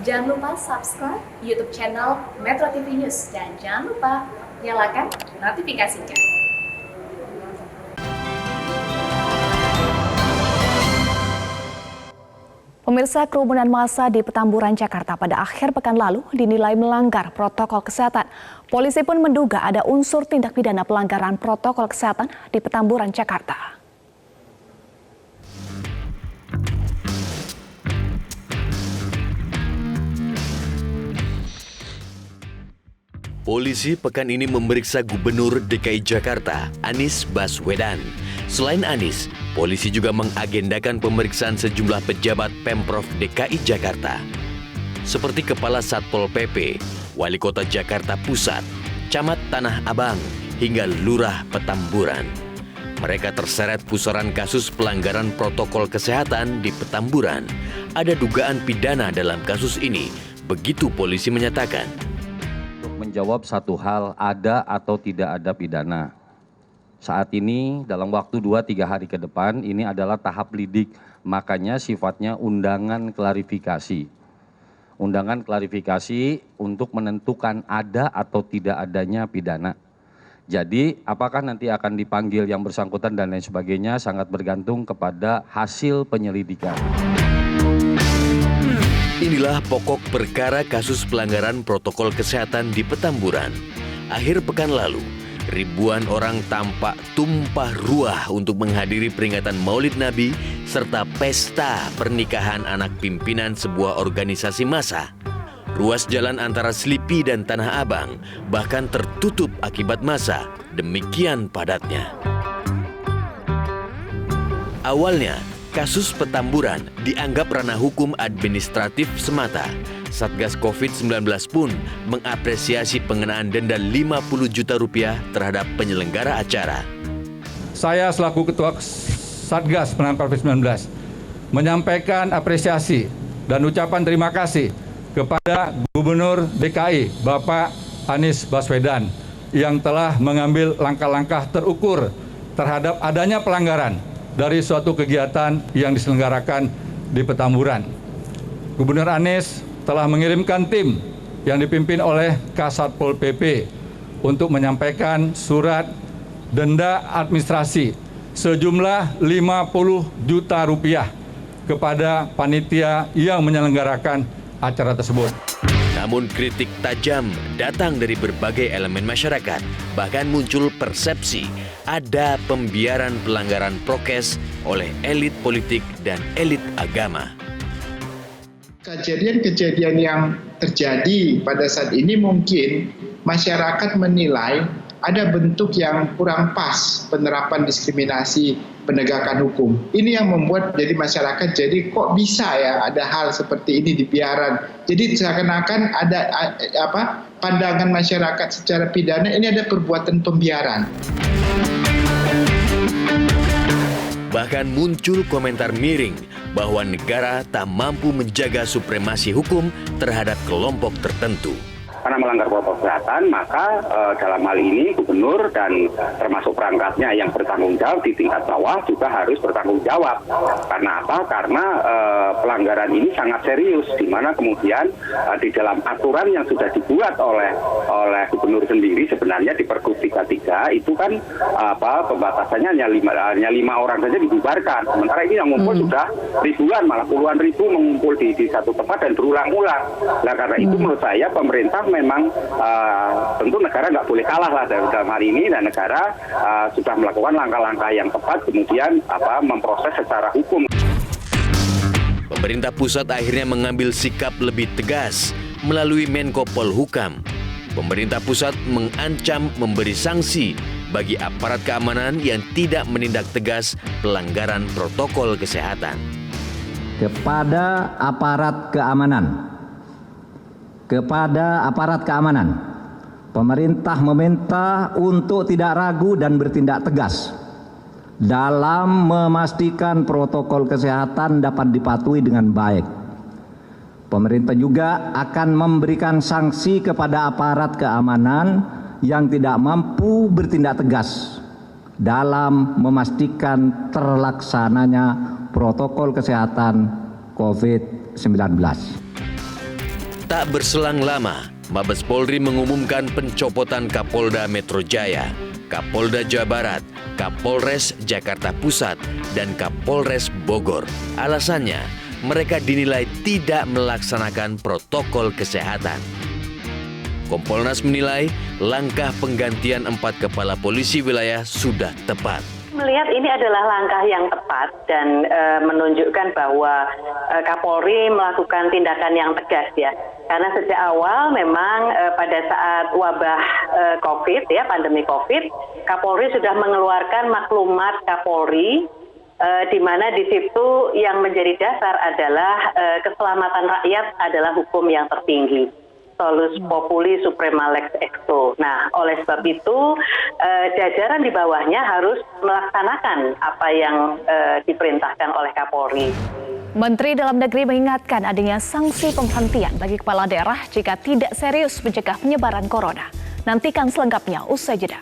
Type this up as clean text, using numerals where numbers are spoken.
Jangan lupa subscribe YouTube channel Metro TV News dan jangan lupa nyalakan notifikasinya. Pemirsa, kerumunan massa di Petamburan, Jakarta pada akhir pekan lalu dinilai melanggar protokol kesehatan. Polisi pun menduga ada unsur tindak pidana pelanggaran protokol kesehatan di Petamburan, Jakarta. Polisi pekan ini memeriksa Gubernur DKI Jakarta, Anies Baswedan. Selain Anies, polisi juga mengagendakan pemeriksaan sejumlah pejabat Pemprov DKI Jakarta. Seperti Kepala Satpol PP, Wali Kota Jakarta Pusat, Camat Tanah Abang, hingga Lurah Petamburan. Mereka terseret pusaran kasus pelanggaran protokol kesehatan di Petamburan. Ada dugaan pidana dalam kasus ini, begitu polisi menyatakan. Menjawab satu hal, ada atau tidak ada pidana. Saat ini dalam waktu 2-3 hari ke depan ini adalah tahap lidik, makanya sifatnya undangan klarifikasi. Undangan klarifikasi untuk menentukan ada atau tidak adanya pidana. Jadi apakah nanti akan dipanggil yang bersangkutan dan lain sebagainya sangat bergantung kepada hasil penyelidikan. Inilah pokok perkara kasus pelanggaran protokol kesehatan di Petamburan. Akhir pekan lalu, ribuan orang tampak tumpah ruah untuk menghadiri peringatan Maulid Nabi serta pesta pernikahan anak pimpinan sebuah organisasi massa. Ruas jalan antara Slipi dan Tanah Abang bahkan tertutup akibat massa, demikian padatnya. Awalnya, kasus Petamburan dianggap ranah hukum administratif semata. Satgas COVID-19 pun mengapresiasi pengenaan denda 50 juta rupiah terhadap penyelenggara acara. Saya selaku Ketua Satgas Penanganan COVID-19 menyampaikan apresiasi dan ucapan terima kasih kepada Gubernur DKI Bapak Anies Baswedan yang telah mengambil langkah-langkah terukur terhadap adanya pelanggaran dari suatu kegiatan yang diselenggarakan di Petamburan. Gubernur Anies telah mengirimkan tim yang dipimpin oleh Kasatpol PP untuk menyampaikan surat denda administrasi sejumlah 50 juta rupiah kepada panitia yang menyelenggarakan acara tersebut. Namun kritik tajam datang dari berbagai elemen masyarakat. Bahkan muncul persepsi ada pembiaran pelanggaran prokes oleh elit politik dan elit agama. Kejadian-kejadian yang terjadi pada saat ini mungkin masyarakat menilai ada bentuk yang kurang pas penerapan diskriminasi penegakan hukum. Ini yang membuat jadi masyarakat jadi kok bisa ya ada hal seperti ini dibiarkan. Jadi seakan-akan ada pandangan masyarakat secara pidana ini ada perbuatan pembiaran. Bahkan muncul komentar miring bahwa negara tak mampu menjaga supremasi hukum terhadap kelompok tertentu. Karena melanggar protokol kesehatan, maka dalam hal ini gubernur dan termasuk perangkatnya yang bertanggung jawab di tingkat bawah juga harus bertanggung jawab. Karena apa? Karena pelanggaran ini sangat serius, di mana kemudian di dalam aturan yang sudah dibuat oleh gubernur sendiri sebenarnya di Pergub 33 itu kan pembatasannya hanya 5 orang saja dibubarkan. Sementara ini yang ngumpul sudah ribuan, malah puluhan ribu mengumpul di satu tempat dan berulang-ulang. Nah karena itu menurut saya pemerintah memang tentu negara nggak boleh kalah lah dalam hal ini, dan negara sudah melakukan langkah-langkah yang tepat kemudian memproses secara hukum. Pemerintah pusat akhirnya mengambil sikap lebih tegas melalui Menko Polhukam. Pemerintah pusat mengancam memberi sanksi bagi aparat keamanan yang tidak menindak tegas pelanggaran protokol kesehatan. Kepada aparat keamanan, pemerintah meminta untuk tidak ragu dan bertindak tegas dalam memastikan protokol kesehatan dapat dipatuhi dengan baik. Pemerintah juga akan memberikan sanksi kepada aparat keamanan yang tidak mampu bertindak tegas dalam memastikan terlaksananya protokol kesehatan COVID-19. Tak berselang lama, Mabes Polri mengumumkan pencopotan Kapolda Metro Jaya, Kapolda Jawa Barat, Kapolres Jakarta Pusat, dan Kapolres Bogor. Alasannya, mereka dinilai tidak melaksanakan protokol kesehatan. Kompolnas menilai langkah penggantian 4 kepala polisi wilayah sudah tepat. Melihat ini adalah langkah yang tepat dan menunjukkan bahwa Kapolri melakukan tindakan yang tegas ya. Karena sejak awal memang pada saat wabah COVID ya, pandemi COVID, Kapolri sudah mengeluarkan maklumat Kapolri di mana di situ yang menjadi dasar adalah keselamatan rakyat adalah hukum yang tertinggi. Solus populi suprema lex exto. Nah, oleh sebab itu jajaran di bawahnya harus melaksanakan apa yang diperintahkan oleh Kapolri. Menteri Dalam Negeri mengingatkan adanya sanksi pemberhentian bagi kepala daerah jika tidak serius mencegah penyebaran corona. Nantikan selengkapnya usai jeda.